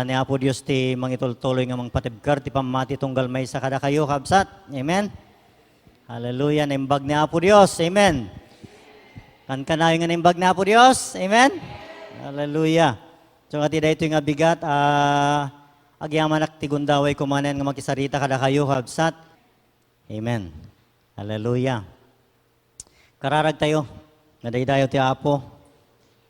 Ni Apo Dios ti mangitultuloy nga mangpatibkar ti pamati tunggal may sa kada kayo kabsat. Amen. Hallelujah. Naimbag ni Apo Dios. Amen. Kankanayo nga naimbag ni Apo Dios. Amen. Hallelujah. So nga ti daytoy nga bigat agyamanak ti gundaway kumanen nga makisarita kada kayo kabsat. Amen. Hallelujah. Kararag tayo. Nadaydayo ti Apo.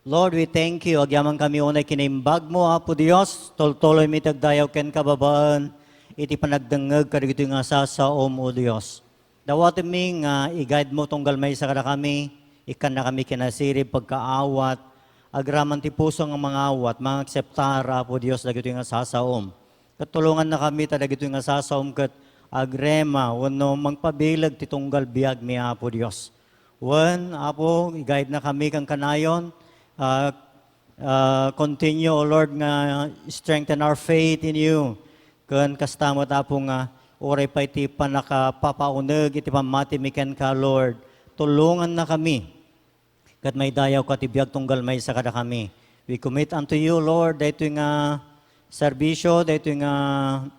Lord, we thank you. Agyaman kami unay kinimbag mo, Apo Dios. Toltoloy mi tagdayaw ken kababaan. Iti panagdangag kadagito nga sasaom, O Dios. Dawatin mi nga i-guide mo tunggal may sa kada kami. Ikan na kami kinasirib pagkaawat. Agraman ti puso nga mga awat. Mga akseptar, Apo Dios, dagito nga sasaom. Katulungan na kami dagito nga sasaom kat agrema. Wano mangpabilag ti tunggal biag mi, Apo Dios. One, Apo, i-guide na kami kang kanayon. Continue, O Lord, nga strengthen our faith in you. Kan kastamo tapo nga, oray pa iti panakapapaunag, iti pamatimikan ka, Lord. Tulungan na kami. Kat may dayaw ka, tibiyag tunggal may sa kada kami. We commit unto you, Lord, dahito nga serbisyo, dahito nga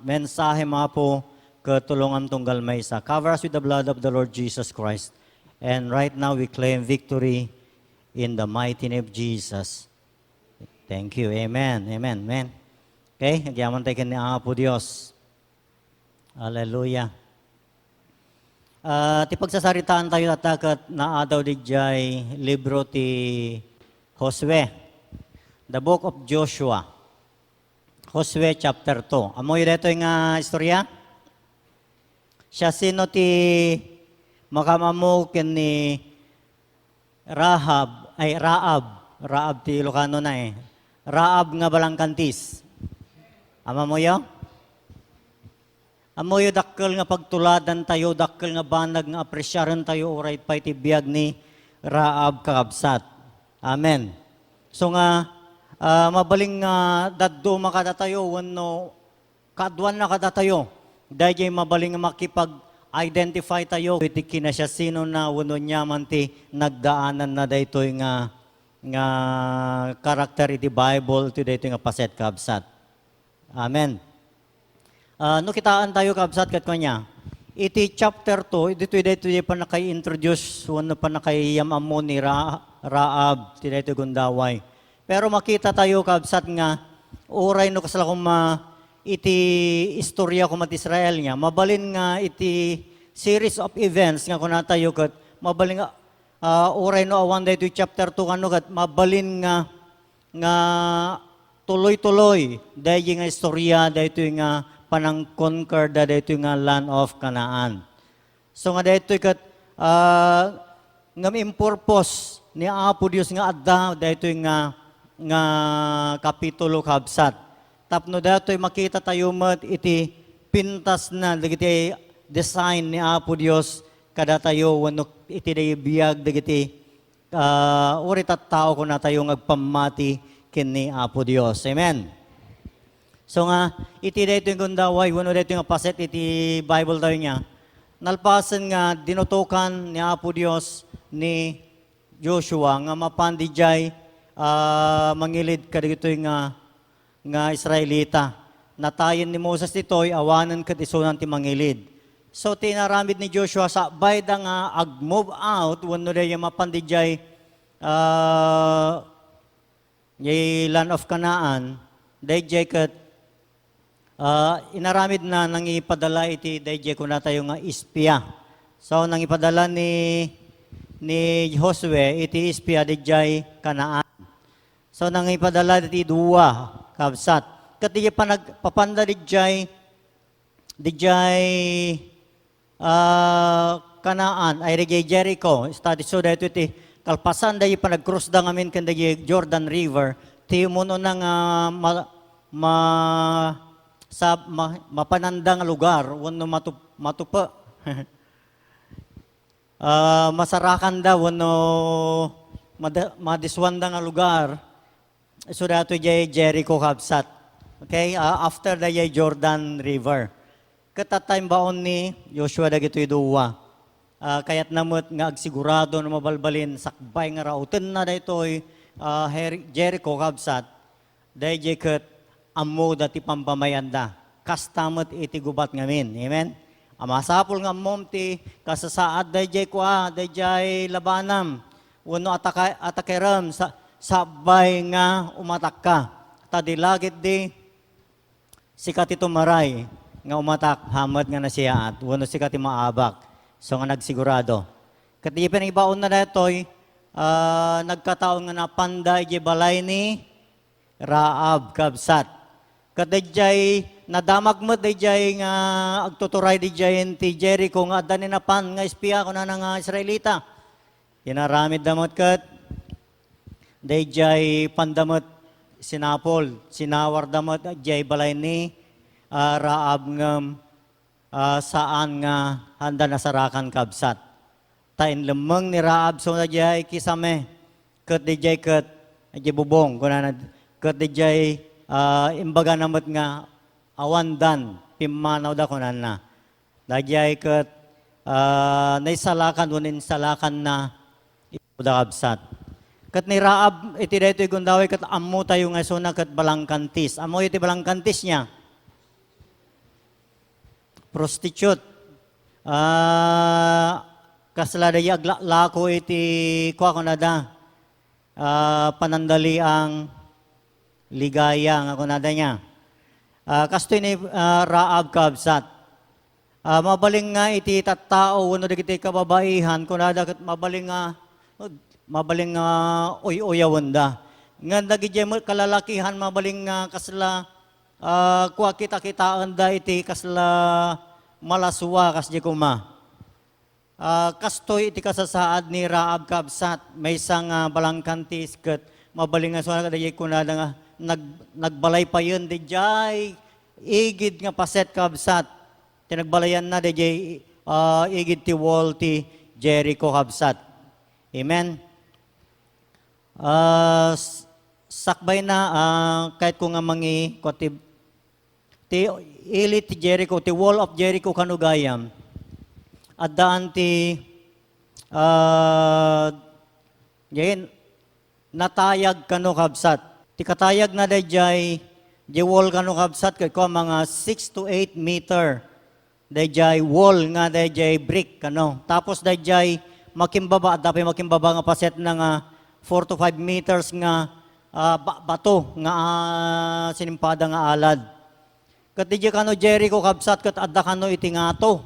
mensahe mga po, katulungan tunggal may sa. Cover us with the blood of the Lord Jesus Christ. And right now, we claim victory in the mighty name of Jesus. Thank you. Amen. Amen. Amen. Okay, nagyaman tayo kani Apo Dios. Hallelujah. Ti pagsasaritaan tayo atakat na adaw di jay libro ti Josue. The book of Joshua. Josue chapter 2. Amoy dito yung istorya? Siya sino ti makamamo ni Raab ti Ilocano na eh. Raab nga balangkantis. Ama mo yo? Amoy dakkel nga pagtuladan tayo, dakkel nga banag nga apresyaran tayo, oray pa iti biyag ni Raab kakabsat. Amen. So nga, mabaling nga daddo makada tayo, wano, kadwan na kada tayo. Dahil mabaling nga makipag-identify tayo, iti kinasya sino na wano niya man ti nagdaanan na daytoy nga karakter iti Bible, iti daytoy nga paset kabsat. Amen. No kitaan tayo kabsat kat kanya. Iti chapter 2, daytoy pa nakay-introduce, wano pa nakay-yamamo ni Raab, iti daytoy gundaway. Pero makita tayo kabsat nga, oray no kasala kung iti istorya ko mat Israel niya, mabalin nga iti series of events nga kuna tayo kat mabalin nga oray no awan dayto chapter 2 kano kat mabalin nga tuloy-tuloy dayto nga istorya dayto nga panang conquer dayto nga land of Canaan. So nga dayto kat nga impurpose ni Apo Dios nga adda dayto nga kapitulo kabsat. Tapno dato'y makita tayo mat iti pintas na dagiti design ni Apo Dios kada tayo wano iti day biyag dagiti uri tattao ko na tayo ngagpamati ken Apo Dios. Amen. So nga iti dayto yung gundaway wano dayto nga paset iti Bible tayo niya. Nalpasan nga dinutukan ni Apo Dios ni Joshua nga mapandijay mangilid kadagito nga Israelita. Natayin ni Moses dito'y awanan kat isunan ti mangilid. So tinaramid ni Joshua sa bayda nga ag-move out wano day mapandijay yung land of Canaan dayjay kat inaramid na nang ipadala iti dayjay kuna tayo nga ispya. So nang ipadala ni Josue iti ispya dayjay Canaan. So nang ipadala iti duwa kabsat. Kat di pa nagpapanda dijay Canaan ay dijay Jericho. Study so dahito iti kalpasan dahi pa nag-cross da ngamin kan dahi Jordan River. Ti muno nang mapananda nga lugar wano matupa. Masarakan da wano madiswanda nga lugar. So dato jay Jericho kabsat. Okay? After the Jordan River. Katatime baon ni Joshua dagitoy duwa. Kayat namot nga agsigurado na mabalbalin sakbay nga rautan na daytoy Jericho kabsat. Dayjay ket ammo dati pampamayanda. Kastamot iti gubat ngamin. Amen? Amasapol nga mom ti kasasaad dayjay kwa, dayjay labanam. Wano atakeram sabay nga umatak ka. Tadilagit di sikat ito maray nga umatak hamad nga nasiya at wano sikat maabak. So nga nagsigurado. Kati panibaon na datoy nagkataon nga napanday di balay ni Raab kabsat. Kadayjay nadamag mo dayjay nga agtuturay dayjay ti Jericho nga adda ni napan nga espiya kuno nga Israelita. Inaramid damot ket dayjay pandamot sinapol, sinawar damot dayjay balay ni Raab ngem saan nga handa nasarakan kabsat. Tain lemeng ni Raab so dayjay kisame ket dayjay ket dayjay bubong kuno ket dayjay imbaga namot nga awandan pimmanaw da kunan na. Dayjay ket naisalakan unin salakan na da kabsat. Ket ni Raab iti daytoy gundaway ket ammo tayo nga suna ket balangkantis. Ammo iti balangkantis niya. Prostitute. Kasla day aglako iti kwa kunada. Panandali ang ligaya nga kunada niya. Kastoy ni Raab kabsat. Mabaling nga iti tattao wano dagiti kababaihan kunada ket mabaling nga oy-oyawanda. Nga dagiti kalalakihan mabaling nga kasla kuha kita-kitaan da iti kasla malaswa kasdi kuma. Kastoy iti kasasaad ni Raab kabsat may isang balangkantis ket mabaling nga suwa kadayay kunada nga nagbalay pa yun, dayjay igid nga paset kabsat. Tinagbalayan na dayjay igid ti wall ti Jericho kabsat. Amen. Sakbay na kahit kung nga mangi ti ilit ti Jericho, ti wall of Jericho kanugayam. At daan ti natayag kanu kabsat. Ti katayag na dayjay di wall kanu kabsat kay ko mga 6 to 8 meter dayjay wall nga dayjay brick kano. Tapos dayjay makimbaba dapat makimbaba nga paset na nga 4 to 5 meters nga bato nga sinimpada nga alad. Ket dayjay kanu Jericho kabsat ket adda kanu iti ngato.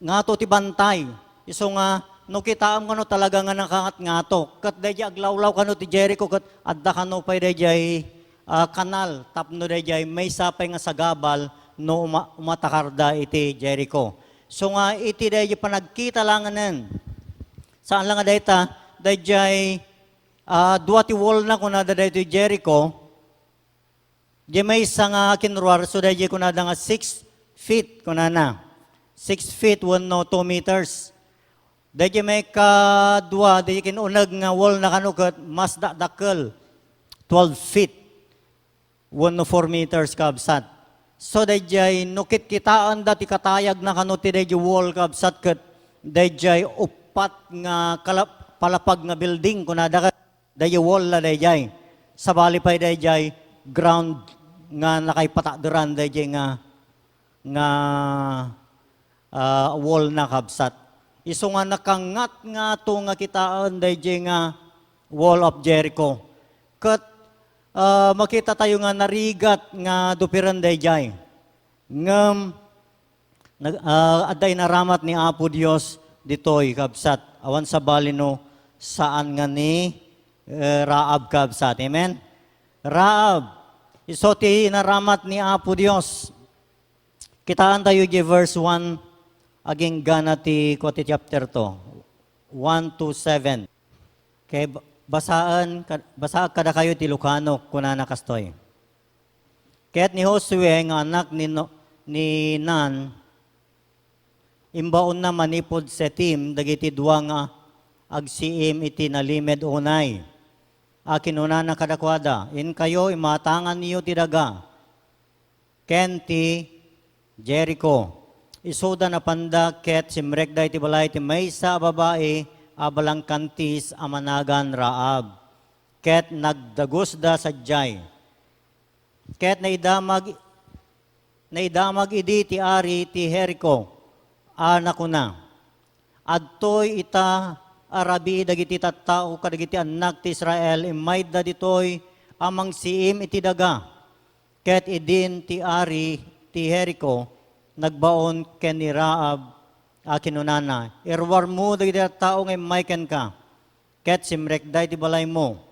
Ngato ti bantay. Iso nga no kitaam kano talaga nga nakakat ngato. Ket dayjay aglawlaw kano ti Jericho ket adda kano pay dayjay kanal tapno dayjay may sapay nga sagabal no umatakarda iti Jericho. So nga iti dayjay panagkita langanen. Saan lang nga dayta dayjay dua ti wall na kunada daytoy Jericho. Di may isa nga kinruar so dayjay kunada nga 6 feet kunana. 6 feet 1 no 2 meters. Dayjay may kadua, dayjay kinunag nga wall na kanukat, mas dakkel, 12 feet, 1 no 4 meters kabsat. So dayjay nukit kitaan dati katayag na kanuti dayjay wall kabsat ket dayjay upat nga palapag nga building kunada ka dayjay wall la dayjay. Sabali pay dayjay ground nga nakaipatakderan dayjay nga wall na kabsat. Iso nga nakangat nga to nga kitaan dayjay nga wall of Jericho. Ket makita tayo nga narigat nga dupiran dayjay. Ngem adday naramat ni Apo Dios ditoy kabsat. Awan sa balino saan nga ni Raab kabsat. Amen. Raab iso ti naramat ni Apo Dios. Kitaan tayo di verse 1 aging gana ti kwati chapter to 1 to 7. Kay basaan kada kayo ti Lucano kunana kastoy. Kaya't ni Josue nga anak ni Nan imbaon na manipod setim dagiti duwa nga agsiim iti nalimed unay. Akin una na kadakwada in kayo imatangan niyo ti daga ken ti Jericho. Isoda na panda ket simrekda iti balay ti maysa babae abalang kantis amanagan Raab. Ket nagdagos da sadyay. ket naidamag idi ti ari ti Jericho, anak ko na. Adtoy ita arabi dagiti tattao kadagiti anak ti Israel, imayda ditoy amang siim iti daga. Ket idin ti ari ti Jericho, nagbaon ken ni Raab kinunana. Irwar mo dagiti tattao nga imayken ka. Ket simrekday ti balay mo.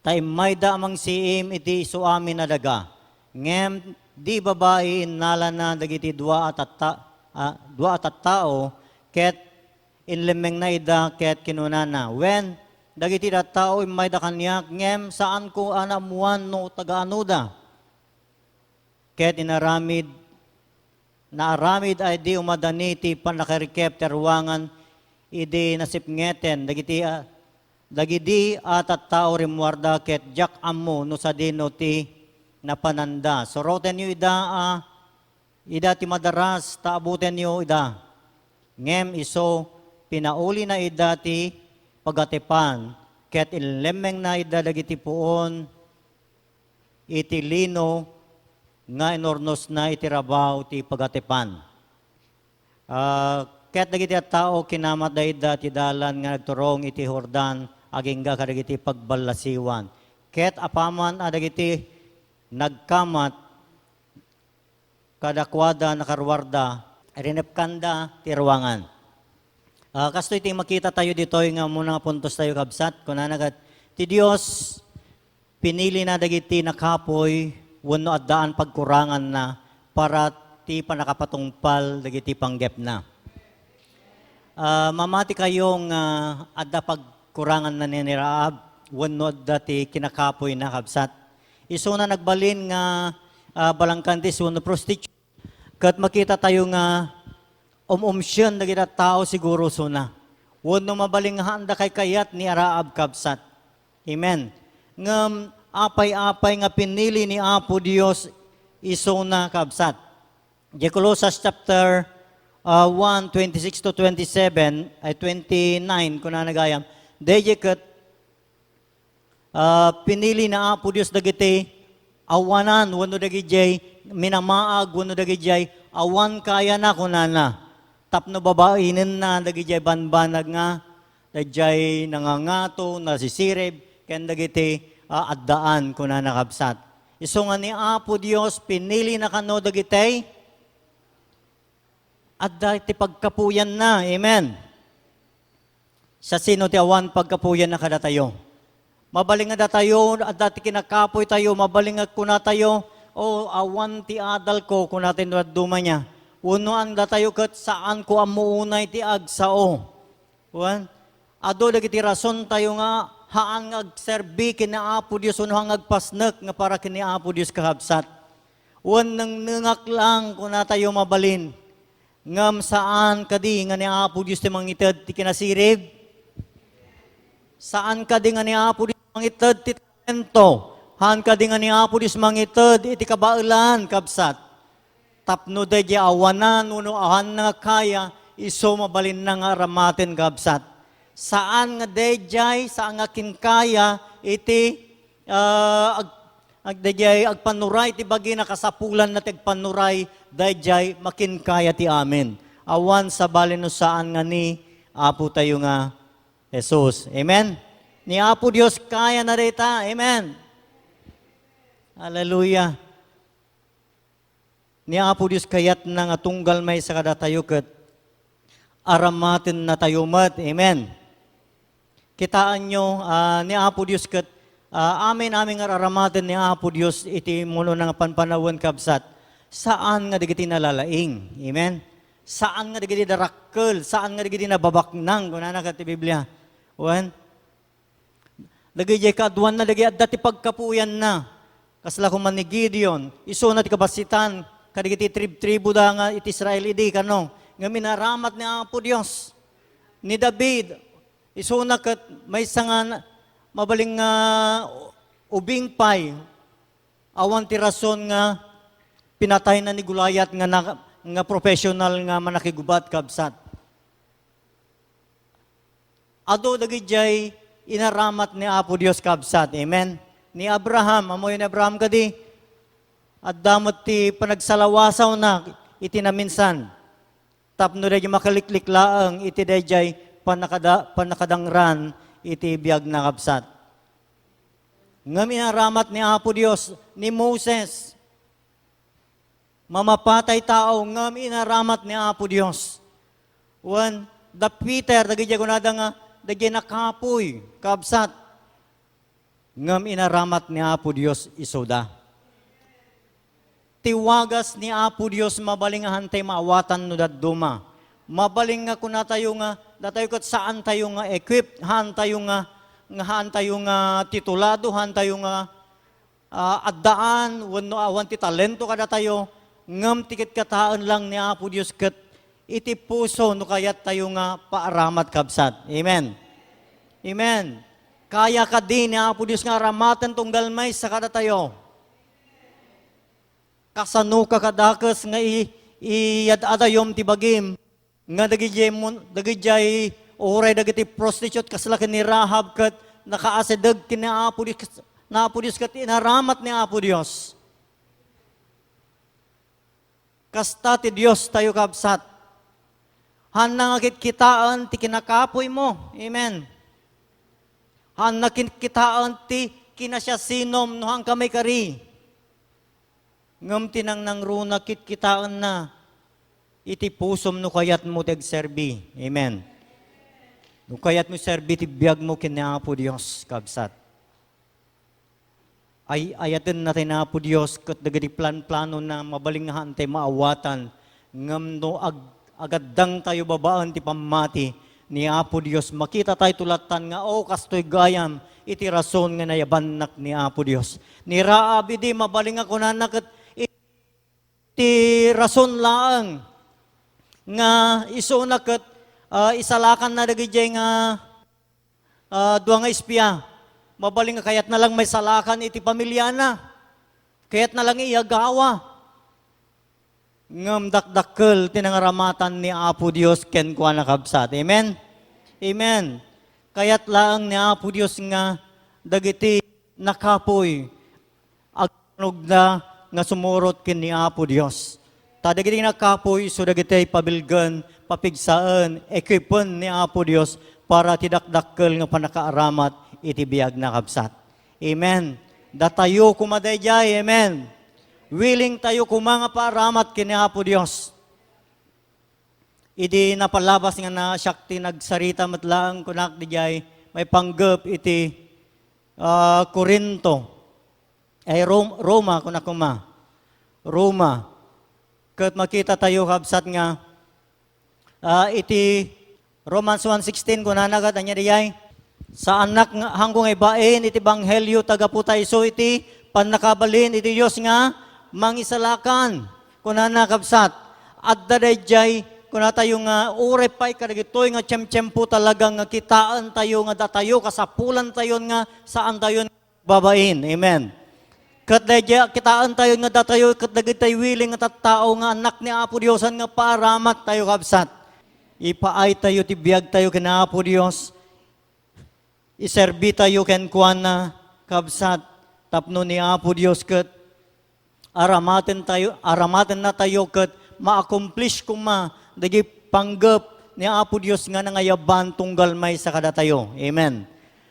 Ta imayda amang siim iti isuami na daga. Ngem di babae innala na dagiti dua at tao, ket inlemeng na ida ket kinunana. When dagiti tao imayda kanyak, ngem saan ko anamuan no taga-anuda. Ket naaramid ay di umadani ti panakirikep terwangan idi nasipngeten dagiti at tao rimwarda ket jak ammo no sa dino ti napananda. Soroten nyo ida ti madaras, taabuten nyo ida. Ngem iso, pinauli na ida ti pagatipan, ket ilemeng na ida dagiti puon, iti lino, nga inornos na itirabaw ti pagatipan. Ket dagiti tao kinamat da ida ti dalan nga nagturong iti Jordan, agingga kadagiti pagbalasiwan. Ket apaman dagiti nagkamat kadakwada nakarwarda rinepkanda tirwangan. Kasto iti makita tayo ditoy nga muna nga puntos tayo kabsat kunanagat ti Dios pinili na dagiti nakapoy wenno addaan pagkurangan na para ti panakapatungpal dagiti panggep na. Mamati kayong adda pagkurangan na ni Raab wenno adda ti kinakapoy na kabsat. Iso na nagbalin nga balangkantis no prostitute. Kat makita tayo nga umsyon na kita tao siguro suna. Wano mabaling nga handa kay kayat ni Raab kabsat. Amen. Ngam apay-apay nga pinili ni Apo Dios iso na kabsat. Colossus chapter 1, 26 to 27, ay 29 kung na nagayam. Dejekat pinili na Apo Dios dagiti awanan wano dagijay minamaag wano dagijay awan kaya na kunana tapno babainin na dagijay banbanag nga dagijay nangangato nasisirib ken dagiti addaan kunana kabsat. Isu nga ni Apo Dios pinili na kano dagitay adda ti pagkapuyan na. Amen. Sa sino ti awan pagkapuyan na kada tayo. Mabaling nga tayo, at dati kinakapoy tayo, mabaling nga kuna tayo, awan ti adal ko, kuna tayo duma niya. Uno ang datayo kat saan ko amuunay ti agsao. Ado dagiti rason tayo nga, haan nga agserbi kina Apo Dios, uno hang agpasnek nga para kina Apo Dios kahabsat. Nang nangak lang kuna tayo mabalin. Ngam saan kadi nga ni Apo Dios ti mangited ti kinasirib? Saan kadi nga ni Apo Dios mangited ti talento, han ka di nga ni Apo Dios mangited iti kabailan kabsat. Tapno dayjay awanan uno ahan nga kaya iso mabalin na nga ramaten kabsat. Saan nga dayjay saan nga kinkaya iti dayjay agpanuray ti bagi nakasapulan na tigpanuray dayjay makinkaya ti amen. Awan sa balin no saan nga ni Apo tayo nga Jesus. Amen. Ni Apo Dios kaya na rita. Amen. Hallelujah. Ni Apo Dios kayat na nga tunggal may sa kada tayo kat aramatin na tayo mat. Amen. Kitaan nyo ni Apo Dios kat amin nga aramatin ni Apo Dios iti muno nga panpanawan kabsat. Saan nga digiti nalalaing? Amen. Saan nga digiti darakkel? Saan nga digiti nababaknang? Kung nanak ti Biblia. Lagay kaadwan na lagay at dati pagkapuyan na. Kasla kuman ni Gideon, iso na ti kabasitan, kadigiti tribu da nga iti Israel idi kano, nga minaramat ni Apo Dios. Ni David, iso na kat may sangan mabaling ubing pay, awan ti rason nga pinatay na ni Gulayat nga professional nga manakigubat kabsat. Ado dagijay inaramat ni Apo Dios kabsat. Amen. Ni Abraham, amoy ni Abraham kadi, At damot ti panagsalawasaw na iti naminsan. Tapno dayjay makaliklik laeng iti dayjay panakadangran iti biag na kabsat. Ngam inaramat ni Apo Dios ni Moses. Mamapatay tao ngam inaramat ni Apo Dios. Wan da Peter dagiti kunada nga dagiti nakapoy kabsat. Ngam inaramat ni Apo Dios isoda. Tiwagas ni Apo Dios mabaling nga hantay maawatan no dadduma. Mabaling nga kuna tayo nga datayo kat saan tayo nga equip, han tayo nga titulado, han tayo nga addaan, awan ti talento kada tayo, ngam tikit kataan lang ni Apo Dios kat iti puso no kayat tayo nga paaramat kabsat. Amen. Amen. Kaya ka din ni Apo Dios nga aramatan tong galmay sa kada tayo. Kasano ka kadakas nga iyadadayom ti bagim nga dagijay oray dagiti prostitute kaslakan ni Rahab kat nakaasedeg kini Apo Dios kat inaramat ni Apo Dios. Kasta ti Dios tayo kabsat. Han nangakit kitaan ti kinakapoy mo. Amen. Han nakitaan ti kinasya sinom no hang kamay kari. Ngam tinang nang runa kit kitaan na iti pusom no kayat mo tagserbi. Amen. No kayat mo serbi ti biyag mo kina Apo Dios kabsat. Ay ayaten natin na Apo Dios kat dagiti plan-plano na mabalingahan tayo maawatan ngam no agaddang tayo babaan ti pamati ni Apo Dios. Makita tayo tulatan nga kastoy gayam iti rason nga nayabanak ni Apo Dios. Ni Rahab idi mabaling ako na nakat ti rason laang nga iso na kat isalakan na dagijay nga duwa nga espiya. Mabaling nga kayat na lang may salakan iti pamilya na. Kayat na lang iyagawa. Ngam dakdakkel tinangaramatan ni Apo Dios ken kuha na kabsat. Amen? Amen. Kayat laang ni Apo Dios nga dagiti nakapoy agnog na nga sumurot ken ni Apo Dios. Dagiti nakapoy so dagiti pabilgan, papigsaan, equipen ni Apo Dios para tidakdakkel nga panakaaramat iti biag na kabsat. Amen. Datayo kumadayjay, amen. Willing tayo kumanga paaramat ken ni Apo Dios. Idi napalabas nga na syakti nagsarita matlaang kunak dijay may panggep iti Corinto. Ay Roma kunak kuma. Roma. Kat makita tayo kabsat nga iti Romans 1:16 kunanagat anya dijay sa anak nga hanggong ibain iti banghelyo tagaputay so iti panakabalin iti Dios nga mangisalakan kunana kabsat adda dayjay kuna tayo nga urepay kadagitoy nga tiyempo talaga nga kitaan tayo nga datayo kasapulan tayo nga saan tayo babain. Amen. Kat dayjay kitaan tayo nga datayo kat dagitoy willing nga tattao nga anak ni Apo Diosan nga paramat tayo kabsat. Ipaay tayo tibiyag tayo kina Apo Dios. Iserbi tayo ken kuana kabsat tapno ni Apo Dios ket aramaten na tayo ket ma-accomplish kuma dagi panggep ni Apo Dios nga nangayaban tunggal may sa kada tayo. Amen.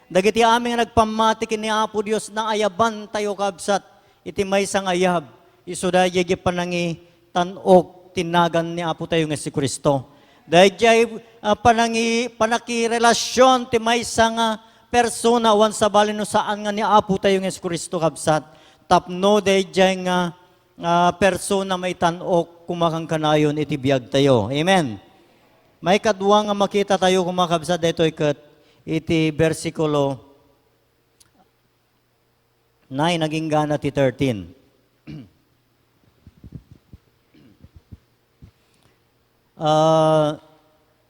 Dagiti aming nagpamati ken ni Apo Dios na ayaban tayo kabsat iti may sangayab isu dayjay panangi tan-ok tinagan ni Apo tayo nga si Kristo. Dayjay panakirelasyon ti may nga persona wan sa balino saan nga ni Apo tayo nga si Kristo kabsat. Tapno dayjay nga persona may tan-ok kumakang kanayon iti biag tayo. Amen. May kadwa nga makita tayo kumakabsat dito iti versikulo 9 naging gana ti 13.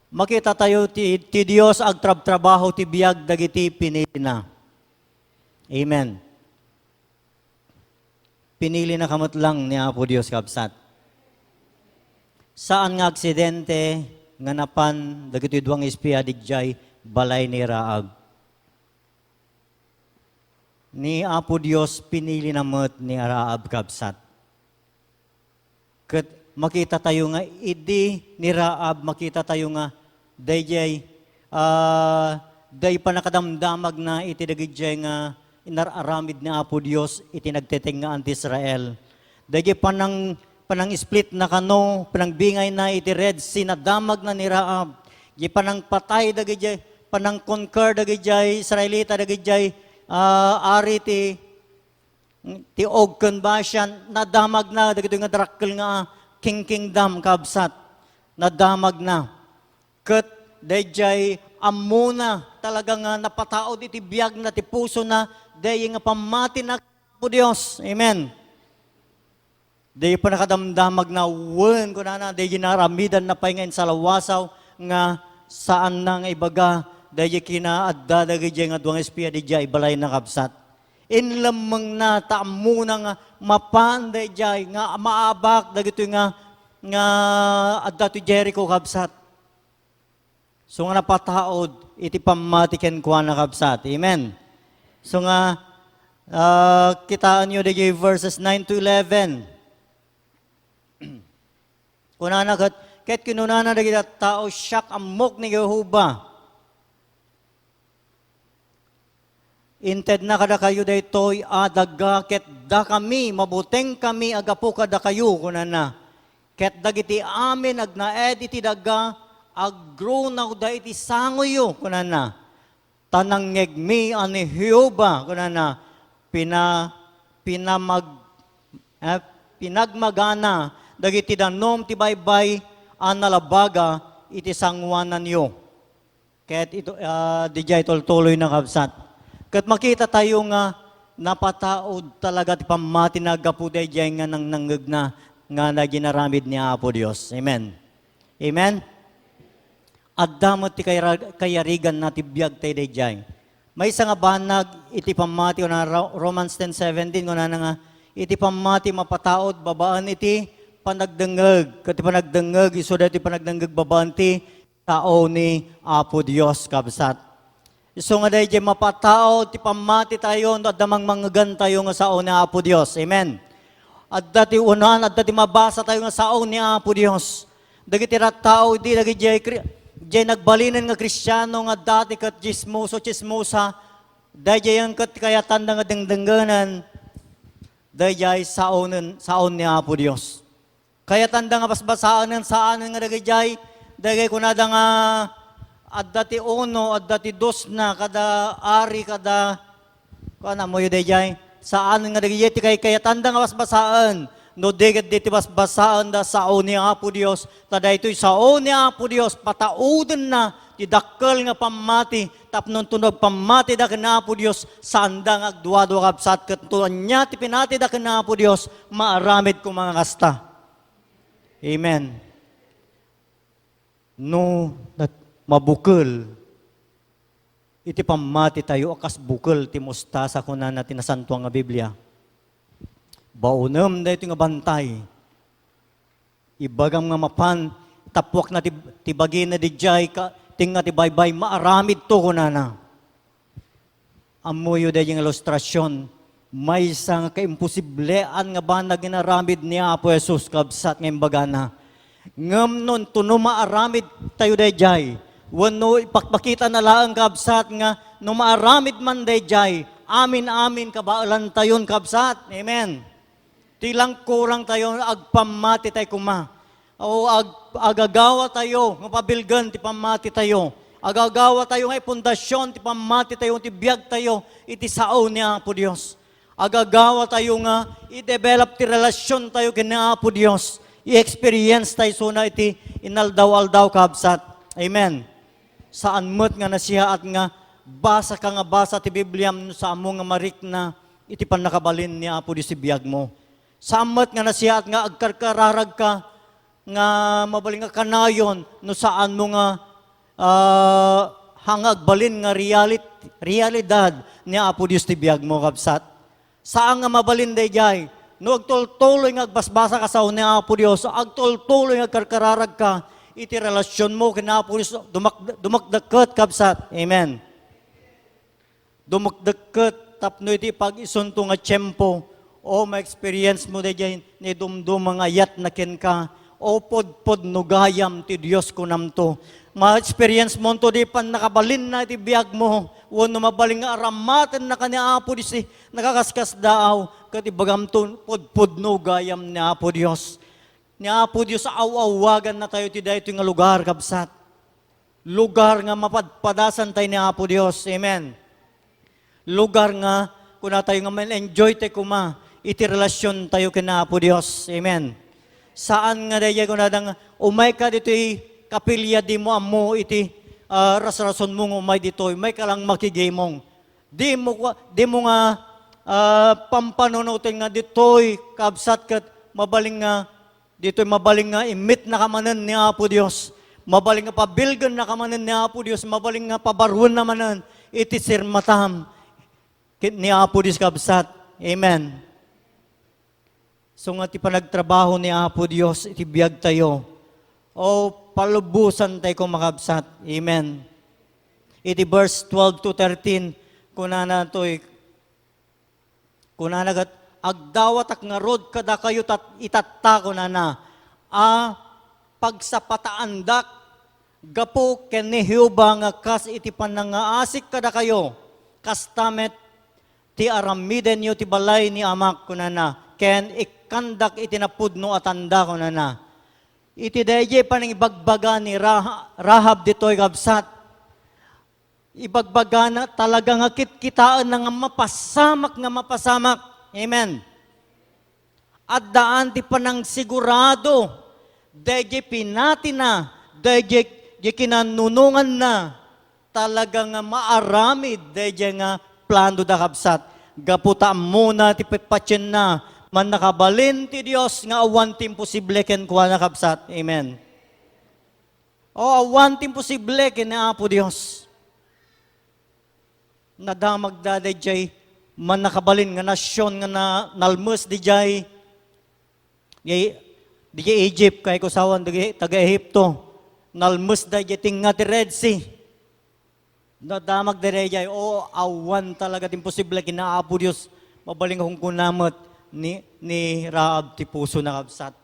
Makita tayo ti Dios agtrabaho ti biag dagiti pinili na. Amen. Pinili na kamot lang ni Apo Dios kabsat. Saan nga aksidente nga napan dagiti duwang espiya dijay balay ni Rahab. Ni Apo Dios pinili na met ni Rahab kabsat. Kat makita tayo nga, idi ni Raab, makita tayo nga, dayjay, day pa nakadamdamag na iti dagijay nga, inararamid ni Apo Dios, iti nagteteng nga anti Israel. Dayjay panang split na kano, panang bingay na iti Red Sea, nadamag na ni Raab. Di panang patay dagijay, panang conquer dagijay, Israelita dagijay, ari ti Ogken Bashan, nadamag na, dagito nga drakkel nga, King Kingdom kabsat, nadamag na. Kat dayjay amuna talaga nga napataod iti biyag na ti puso na, day nga pamati na po Diyos. Amen. Day pa nakadamdamag na wen ko na day ginaramidan na pahingain sa lawasaw nga saan na nga ibaga, day kinaadda dagijay nga duwang espiya di jay balay na kabsat. Inlamang na taamuna nga mapanday jay nga maabak dagito nga adda to Jericho kabsat. So nga napataod iti pamatiken kwa na kabsat. Amen. So nga kitaan nyo dagay verses 9 to 11. Kunana ket kinunana dagay tao siyak amok ni Jehova. Inted na kada kayo daytoy adaga ket da kami mabuteng kami agapo kada kayo kunana. Ket dagiti amin agnaed iti daga aggrow na da iti sangoyo kunana. Tanang ngegmi ani Jehova kunana pinagmagana dagiti danom ti baybay analabaga iti sangwanan yo. Ket ito dijay toltuloy na kabsat. Ket makita tayo nga napataod talaga ti pamati na gapuday jay nga nang nanggag na nga naginaramid ni Apo Dios. Amen. Amen. At damot ti kayarigan na ti biyag tayo dayjay. May isa nga banag iti pamati na Romans 10:17 kuna na nga iti pamati mapataod babaan iti panagdengeg. Ket panagdengeg isu dati panagdengeg babaan ti tao ni Apo Dios kabsat. Isu nga dayjay mapataod ti pamati tayo at damang manggan tayo nga sao ni Apo Dios. Amen. At dati unahan at dati mabasa tayo nga sao ni Apo Dios. Dagiti tao di dagiti nagbalinan nga Kristiyano nga dati kat chismosa, dayjay kat kaya tanda nga dengdenganan, dayjay saon ni Apo Dios. Kaya tanda nga basbasaan ng saan nga dagay kunada nga at dati uno, at dati dos na, kada ari, kada, kana mo yun dayjay, saan nga dagay kaya tanda nga basbasaan, no degat diti basbasaan da sao ni Apo Dios, tada ito'y sao ni Apo Dios, patauden na, ti dakkel nga pamati, tapnon tunog pamati da kina Apo Dios, saan da nga agduado kapsat, katuan niya ti pinati da kina Apo Dios, maaramid ko mga kasta. Amen. No, mabukol, iti pamati tayo, akas bukol, ti mustasa ko na natin nasantuang nga Biblia. Baunam na ito nga bantay. Ibagam nga mapan, tapwak na ti bagi na di jay, ting nga ti baybay, maaramid to ko na. Amoyo da yung ilustrasyon, may isang kaimposiblean nga ba na ginaramid ni Apo Jesus kabsat ng bagana. Ngam nun, tuno maaramid tayo da jay. Wano ipakpakita na lang kabsat nga, no maaramid man da jay, amin kabaalan tayon kabsat. Amen. Tilang kurang tayo, agpamati tayo kuma. O agagawa tayo, nga pabilgan, ti pamati tayo. Agagawa tayo nga pundasyon, ti pamati tayo, ti biyag tayo, iti sao ni Apo Dios. Agagawa tayo nga, i-develop ti relasyon tayo kina Apo Dios. I-experience tayo suna iti inaldaw-aldaw kabsat. Amen. Saan mo't nga nasiya at nga, basa ka nga basa ti Biblia sa amo nga marik na, iti panakabalin ni Apo Dios si biyag mo. Samat nga nasihat nga agkarkararag ka nga mabaling nga kanayon no saan mo nga hangag balin nga realidad ni Apo Dios ti biag mo kabsat. Saan nga mabalin dayjay no agtultuloy nga agbasbasa ka sa ni Apo Dios, agtultuloy nga agkarkararag ka iti relasyon mo kina Apo Dios dumakdakket kabsat. Amen. Dumakdakket tapno iti pag isunto nga tiyempo o ma-experience mo dayjay ni dumdum mga ayat na ken ka, o pod nugayam ti Dios ko namto. Ma-experience mo to di pan nakabalin na iti biyag mo, wano mabaling nga aramatan na kaniapo di si nakakaskas daaw, kati bagam to pod nugayam ni Apo Dios. Ni Apo Dios aw-awagan na tayo ti dayto nga lugar kabsat. Lugar nga mapadpadasan tayo ni Apo Dios. Amen. Lugar nga kuna tayo nga man-enjoy tayo kuma, iti relasyon tayo kina Apo Dios. Amen. Saan nga daya kuna dang umay ka dito kapilya di mo amo iti ras-rason mong umay dito, may ka lang makigimong. Di mo nga pampanunutin nga dito'y kabsat kat mabaling nga dito'y mabaling nga imit na kamanan ni Apo Dios. Mabaling nga pabilgan na kamanan ni Apo Dios, mabaling nga pabarwan na manan iti sirmatam ni Apo Dios kabsat. Amen. So nga ti panagtrabaho ni Apo Dios, iti biyag tayo. O palubusan tayo kung makabsat. Amen. Iti verse 12 to 13, kunana to'y, kunana gat, agdawat ak nga rod kada kayo itatta kunana, pagsapataandak, gapo ken ni Jehova nga kas iti panangaasik kada kayo, kastamet ti aramiden yo ti balay ni amak kunana, ken ikandak iti napudno atanda kunana. Iti daye panang ibagbaga ni Rahab ditoy kabsat. Ibagbaga na talaga nga kitkitaan na nga mapasamak. Amen. At daan ti panang sigurado, daye pinati na, daye kinanunungan na, talaga nga maaramid, daye nga plano da kabsat. Gaputa muna ti pipatsin na, man nakabalin ti Dios nga awan ti imposible ken kuha na kabsat. Amen. O awan ti imposible ken Apo Dios. Nadamag da jay man nakabalin nga nasyon nga nalmus di jay Egypt kay kusawan taga Ehipto. Nalmus da jay tinga ti Red Sea. Nadamag da jay o awan talaga ti imposible ken Apo Dios. Mabaling kung kunamot ni Rahab ti puso na kabsat.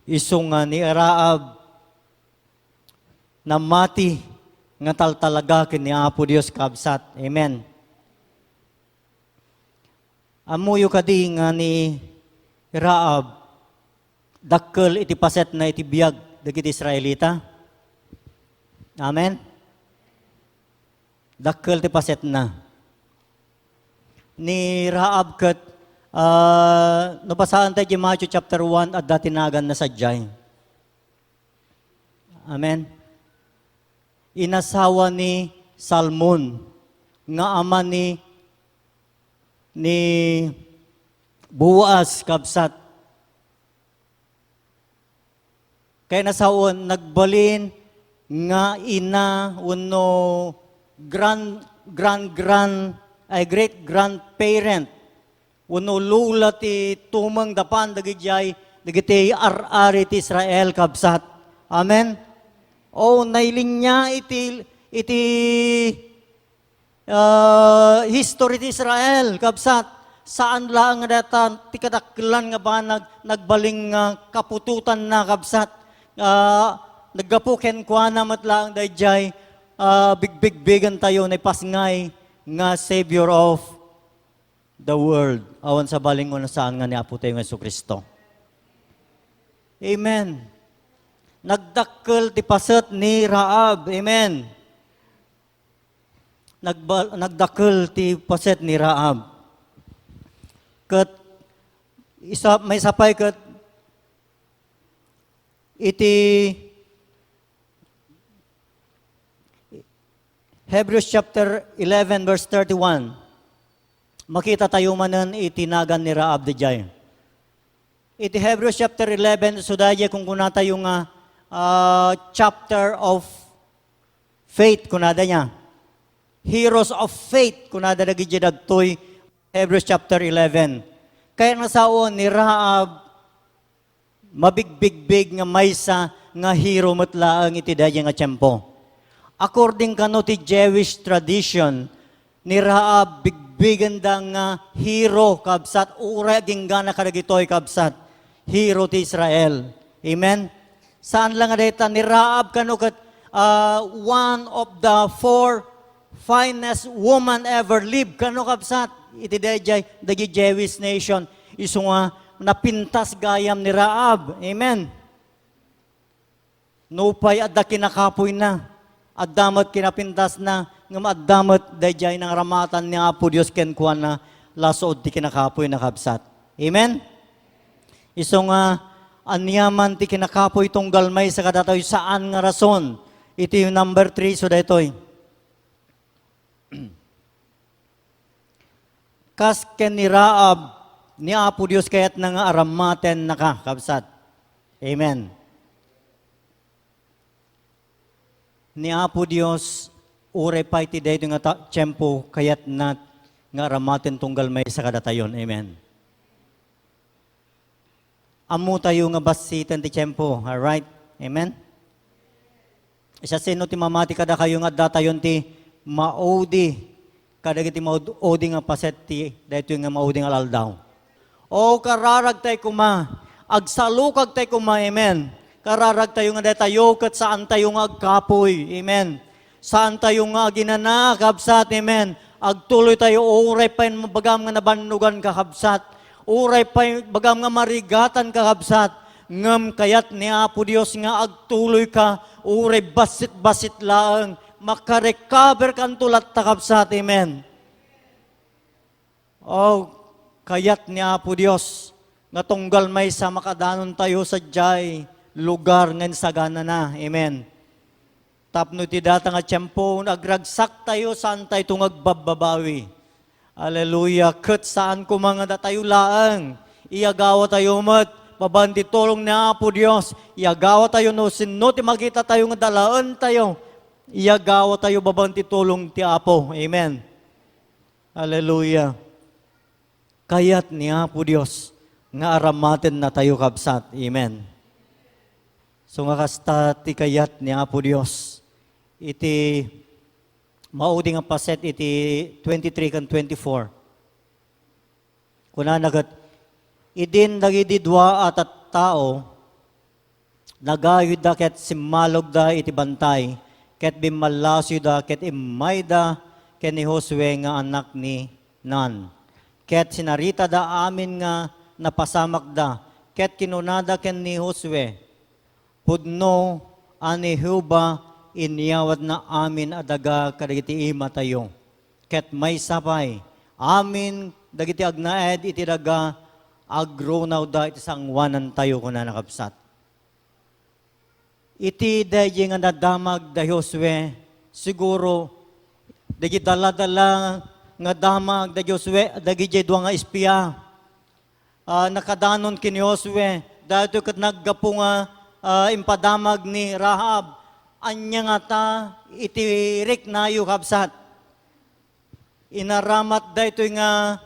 Iso nga ni Rahab na mati nga taltalaga ken ni Apo Dios kabsat. Amen. Amuyo kadi nga ni Rahab dakkel iti paset na iti biyag dagiti Israelita. Amen. Dakkel ti paset na. Ni Rahab ket nabasaan tayo Matthew chapter 1 at datinagan na sadyay. Amen. Inasawa ni Salmon, nga ama ni Boaz kabsat. Kaya nasawon, nagbalin nga ina, uno, great grandparent, uno lula ti tumang dapan dagiti ar-ari ti Israel kabsat. Amen. O nailing niya iti history ti Israel kabsat. Saan lang nga datan ti kadakkelan nga ba nagbaling kapututan na kabsat. Naggapuken kwa na matlaang dayjay bigbigan tayo na pasngay nga Savior of the world. Awan sa balingon na saan nga ni Apo tayo ng Jesucristo. Amen. Nagdakkel ti paset ni Rahab. Amen. Nagdakkel ti paset ni Rahab. Ket may sapay ket iti Hebrews chapter 11 verse 31. Makita tayo manan itinagan ni Rahab dijay. Iti Hebrews chapter 11 so daya kung kunata yung chapter of faith kunada niya. Heroes of faith kunada dagi dagtoy Hebrews chapter 11. Kaya nasaon ni Rahab mabigbigbig nga maysa nga hero matlaang iti daya nga tiyempo. According kano ti Jewish tradition, ni Rahab bigbigan da nga hero kabsat uray ginggana kadagitoy kabsat hero ti Israel. Amen. Saan lang nga data ni Rahab kano kat one of the four finest woman ever lived kano kabsat iti dagi Jewish nation iso nga napintas gayam ni Rahab. Amen. Nupay adda kinakapoy na. Addamat kinapintas na. Ngam addamat dayjay ng ramatan ni Apo Dios ken kuan na lasood ti kinakapoy na kabsat. Amen. Iso nga anyaman ti kinakapoy tong galmay sa kadatoy saan nga rason. Iti yung number 3 so daytoy. Kas ken ni Rahab ni Apo Dios kayat nga aramaten naka kabsat. Amen. Ni Apo Dios, uray pa iti dayto nga tiyempo kayat na nga ramaten tunggal may sa kadatayon. Amen. Amu tayo nga basitan ti tiyempo. Alright? Amen? Isa sino ti mamati kada kayo nga datayon ti maudi. Kada ti maudi nga paset ti dayto nga maudi nga alaldaw. O kararag tayo kuma. Agsalukag tayo kuma. Amen. Kararag tayo nga tayo kat saan tayo nga agkapoy. Amen. Saan tayo nga ginana, kabsat. Amen. Agtuloy tayo, uray pa yung bagam nga nabanugan kakabsat. Uray pa yung bagam nga marigatan kakabsat. Ngam kayat ni Apo Dios nga agtuloy ka, uray basit-basit laang, makarecover kan tulat takabsat. Amen. Oh, kayat ni Apo Dios nga tunggal may sa makadanon tayo sa jay lugar ngan sagana na. Amen. Tapno ti data nga tiyempo, agragsak tayo saan tayo itong agbababawi. Hallelujah. Kat saan ko mga datayo laang. Iyagawa tayo mat, pabandi tulong ni Apo Dios. Iyagawa tayo no, sino ti makita tayo nga dalaan tayo. Iyagawa tayo babandi tulong ti Apo. Amen. Hallelujah. Kayat ni Apo Dios, nga aramaten na tayo kabsat. Amen. So nga kasta ti kayat ni Apo Dios, iti maudi nga paset iti 23 kan 24. Kuna nagat, idin dagiti dua at tao, nagayod da ket simmalog da iti bantay, ket bimalasyo da ket imay da ket ni Josue nga anak ni Nun. Ket sinarita da amin nga napasamak da, ket kinunada ken ni Josue, pudno ani Huba inyawat na amin adaga kadagiti ima tayo. Ket may sapay, amin dagiti agnaed iti daga agronaw da iti sangwanan tayo kuna nakapsat. Iti dayi nga nadamag da Josue, siguro dagi dala-dala nga damag da Josue, dagi dwa nga espiya. Nakadanon kin Josue, dahil kat naggapo nga impadamag ni Rahab, anya nga ta itirik na yu kabsat. Inaramat dahito nga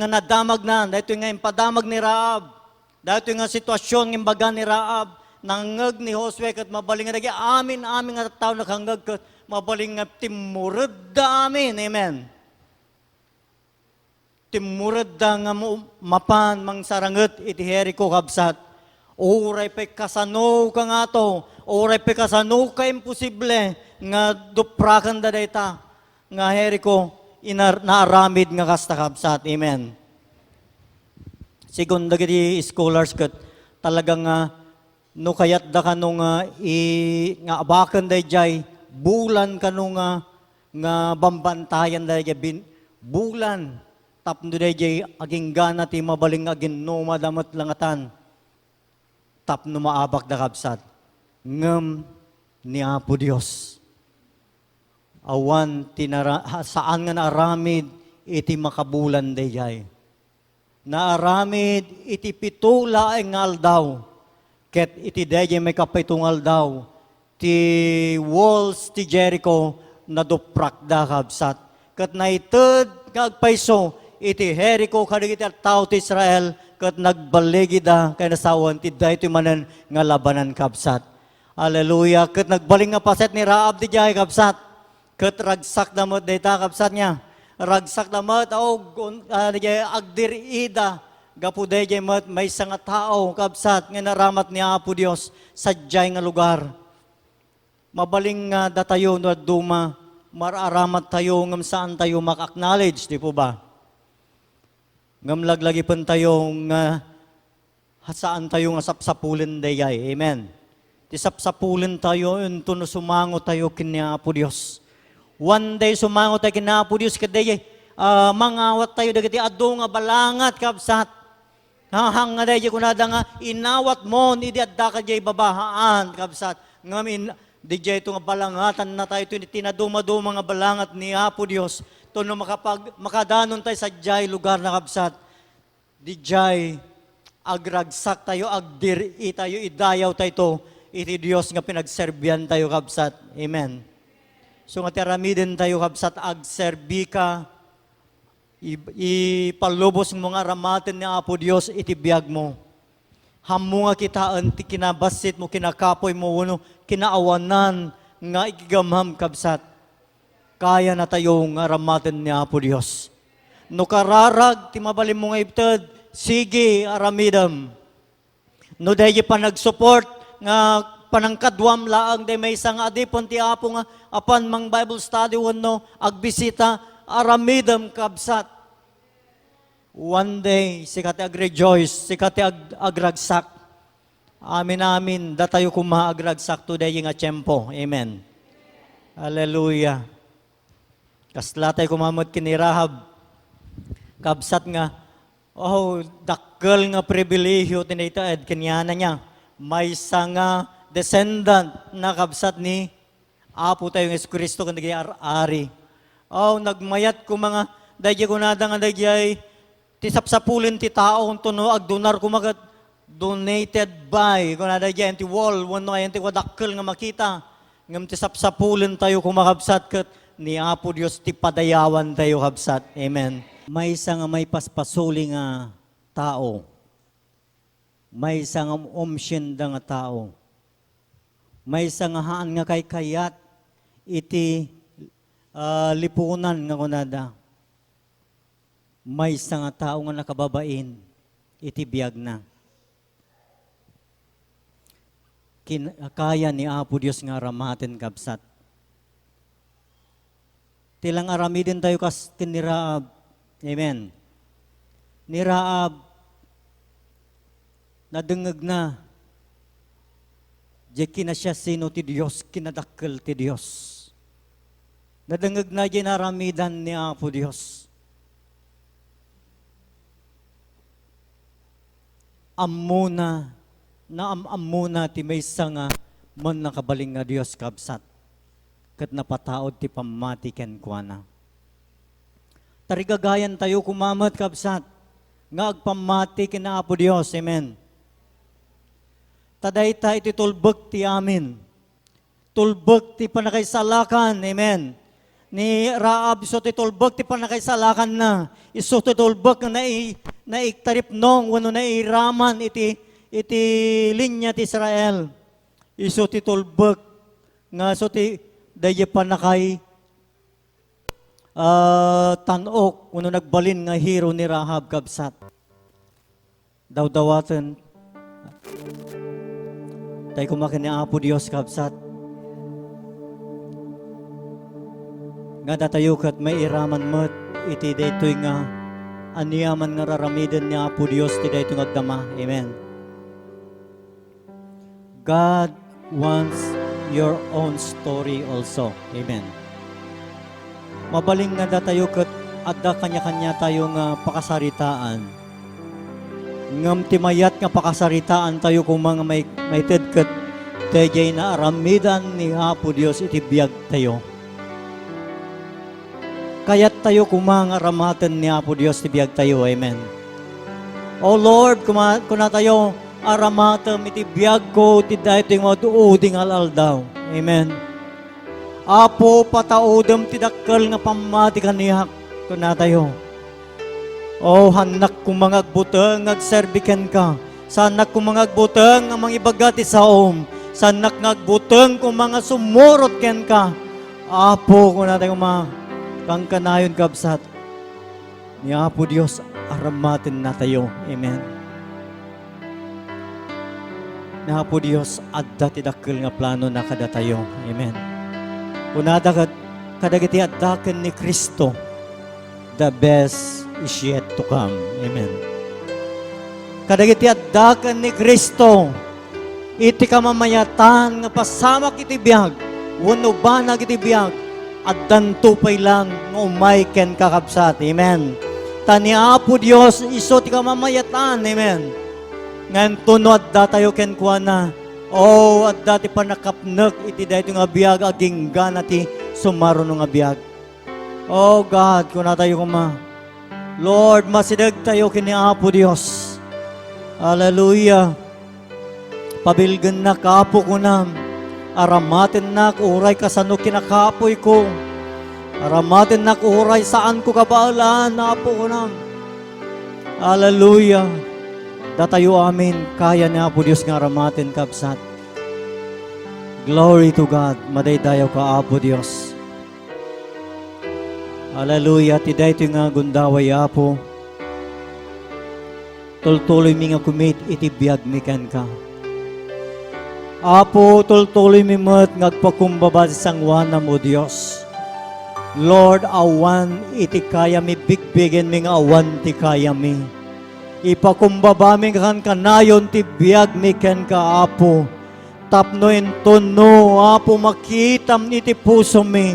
nadamag na, dahito nga impadamag ni Rahab, dahito nga sitwasyon ng baga ni Rahab, nangag ni Josue kat mabaling nga dagi, amin nga tao nakangag kat mabaling nga timurad da amin. Amen. Timurad da nga mapan mang saranget iti Jericho kabsat. Oray pa kasano ka nga to, oray pa kasano ka imposible nga duprakan da dayta nga Jericho naaramid nga kasta kabsat. Amen. Sigun dagiti scholars kat talagang no kayat da kano nga abakan dayjay bulan kano nga bambantayan dayjay bulan tapno dayjay aging gana ti mabaling agin no madamat langatan. Tapno maabak da kabsat. Ngem ni Apo Dios. Awan saan nga naaramid iti makabulan dayjay. Naaramid iti pitula ang aldaw. Ket iti dayjay may kapitong aldaw. Ti walls ti Jericho naduprak da kabsat. Ket naited kagpaiso iti Jericho kadagiti tao ti Israel ket nagbaligi da kay nasawan ti daytoy manen nga labanan kabsat. Hallelujah. Ket nagbaling nga paset ni Rahab ti jay kabsat. ket ragsak damot dayta kabsat niya. Ragsak damot agdir ida gapu dayjay met may nga tao kabsat nga naramat ni Apo Dios sadyay nga lugar. Mabaling nga datayo no duma mararamat tayo ngam saan tayo mak-acknowledge, di po ba? Ngam laglagi pan tayo nga saan tayo nga sapsapulin dayay. Amen. Ti sapsapulin tayo unto no sumango tayo kini Apo Dios. One day sumango tayo kina Apo Dios kaday mangawat tayo dagiti adu nga balangat kabsat. Hang nga day kunada nga inawat mo idi adda ka jay babahaan kabsat. Ngam DJ ito nga balangatan na tayo tinaduma-duma nga balangat ni Apo Dios. To no makadanon tayo sa jay lugar na kabsat. DJ agragsak tayo agdiri tayo idayaw tayo to iti Dios nga pinagserbian tayo kabsat. Amen. So nga tiramiden tayo kabsat agserbi ka, ipalubos mo nga ramatin ni Apo Dios iti biyag mo. Hamo nga kitaan ti kinabasit mo, kinakapoy mo, kinaawanan nga ikigamham kabsat. Kaya na tayo nga ramatin ni Apo Dios. No kararag, ti mabalim mo nga ibtad, sige aramidam. No dahi pa nag-support nga panangkadwam laang day may isang adipon ti Apo nga apan mang Bible study wano agbisita aramidam kabsat. One day sikati agrejoice, sikati agragsak. Amin datayo kumaagragsak today nga tiyempo. Amen. Hallelujah. Kasla tayo kumamot kini Rahab. Kabsat nga dakkel nga pribilehiyo tinitaed kanyana niya. May nga descendant na kabsat ni Apo tayo ng Kristo kung nag-ari. Nagmayat ko mga dahil ko nada nga dahil tisapsapulin ti tao kung tuno agdonar ko magat donated by kung nada dahil ti wall wano ay ti wadakkel nga makita ngam tisapsapulin tayo kumakabsat kat ni Apo Dios ti padayawan tayo kabsat. Amen. May isa nga may paspasuli nga tao. May isa nga umsyenda nga tao. May isa nga haan nga kay kayat iti lipunan nga kunada. May isa nga tao nga nakababain iti biyag na. Kaya ni Apo Dios nga ramaten kabsat. Tilang aramidin tayo kas ni Raab. Amen. Ni Raab nadengeg na. Di na siya sino ti Dios, kinadakkel ti Dios. Nadengeg na ginaramidan ni Apo Dios. Amuna, naamamuna ti maysa nga man nakabaling nga Dios kabsat. Kat napataod ti pamati ken kuana. Tarigagayan tayo kumamat kabsat. Nga agpamati ken Apo Dios. Amen. Tadayta iti tulbek ti amin. Tulbek ti panakaisalakan. Amen. Ni Raab iso ti tulbek ti panakaisalakan na. Iso ti tulbek na naiktarip nong wano nairaman iti linya ti Israel. Iso ti tulbek nga so ti daye panakay tanok wano nagbalin nga hero ni Rahab kabsat. Dawdawaten tayo kumakin ni Apo Dios kabsat. Nga datayo kat may iraman mo't iti daytoy nga aniyaman nga raramiden ni Apo Dios ti daytoy agdama. Amen. God wants your own story also. Amen. Mabaling nga datayo kat adda kanya-kanya tayo nga pakasaritaan. Ngam timayat nga pakasaritaan tayo kung mga may tedket tayjay na aramidan ni Apo Dios iti biyag tayo. Kayat tayo kumang aramatan ni Apo Dios iti biyag tayo. Amen. O Lord, kuna tayo aramatam iti biyag ko iti dayto yung maduuding alaldaw. Amen. Apo pataudam ti dakkel nga pamati kanihak kuna tayo. O hanak kung mga agbuteng agserbiken ka. Sanak kung mga agbuteng ang mga ibagati sa om. Sanak nga agbuteng kung mga sumurot ken ka. Apo ko natin kang kanayon kabsat. Ni Apo Dios aramatin na tayo. Amen. Ni Apo Dios adda ti dakkel nga plano na kada tayo. Amen. Kunada kadagiti addaken ni Kristo, the best is yet to come. Amen. Kadagiti addaken ni Kristo, iti kamamayatan nga pasamak iti biyag, wano banag iti biyag, at dantupay lang ng umay ken kakabsat. Amen. Tani Apo Dios, iso ti kamamayatan. Amen. Ngayon tuno adda tayo ken kuana, adda ti panakapnek iti dayto nga biyag, aging gana ti sumaro nga biyag. Oh God, kuna tayo Lord, masidag tayo kini Apo Dios. Hallelujah. Pabilgan na kapo ko na. Aramatin na uray kasano kinakapoy ko. Aramatin na uray saan ko kabaalaan na Apo ko na. Hallelujah. Datayo amin. Kaya ni Apo Dios nga aramatin kabsat. Glory to God. Madaydayaw ka Apo Dios. Hallelujah. Tiday ito nga gundaway Apo. Tultuloy mi nga kumit iti biyag mi ken ka. Apo, tultuloy mi met ngagpakumbaba sa sangwana mo Dios. Lord, awan iti kaya mi bigbigen mi nga awan ti kaya mi. Ipakumbaba mi kan kanayon ti biyag mi ken ka Apo. Tapno entono Apo makitam iti puso mi.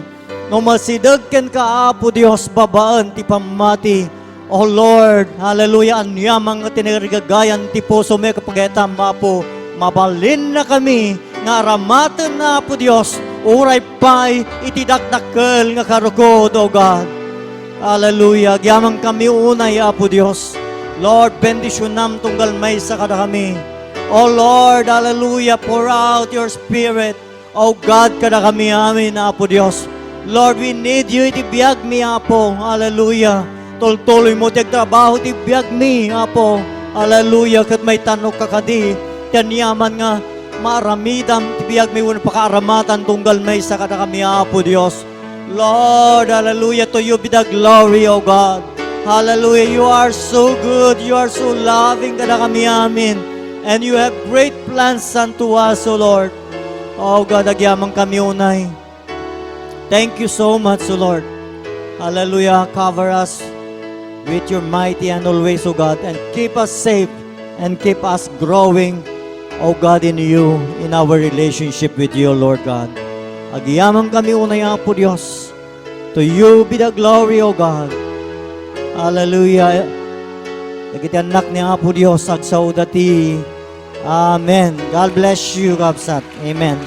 No masidag ken ka Apo Dios babaan ti pamati. Oh Lord, hallelujah, anyamang tinirigagayan ti puso mi kapag Apo, mabalin na kami, nga aramatan na Apo Dios, uray pa'y itidakdakkel nga karugod, O God. Hallelujah, gyamang kami unay Apo Dios. Lord, bendisyonam tunggal may sa kada kami. Oh Lord, hallelujah, pour out your Spirit. Oh God, kada kami amin, Apo Dios. Lord, we need you, itibiyag mi Apo, hallelujah. Tultuloy mo tiyag trabaho ti biyag mi, Apo. Hallelujah, kat may tanong kakadi. Tiyanyaman nga, maramidam ti biyag mi wala pakaaramatan tunggal may sa kada kami, Apo Dios. Lord, hallelujah, to you be the glory, O God. Hallelujah, you are so good, you are so loving kada kami amin. And you have great plans unto us, O Lord. O God, agyamang kami unay. Thank you so much, O Lord. Hallelujah, cover us with your mighty and always, O God, and keep us safe and keep us growing, O God, in you, in our relationship with you, Lord God. Agyaman kami unay, Apo Dios. To you be the glory, O God. Hallelujah. Nagiti anak ni Apo Dios, agsaudati. Amen. God bless you, Kapsat. Amen.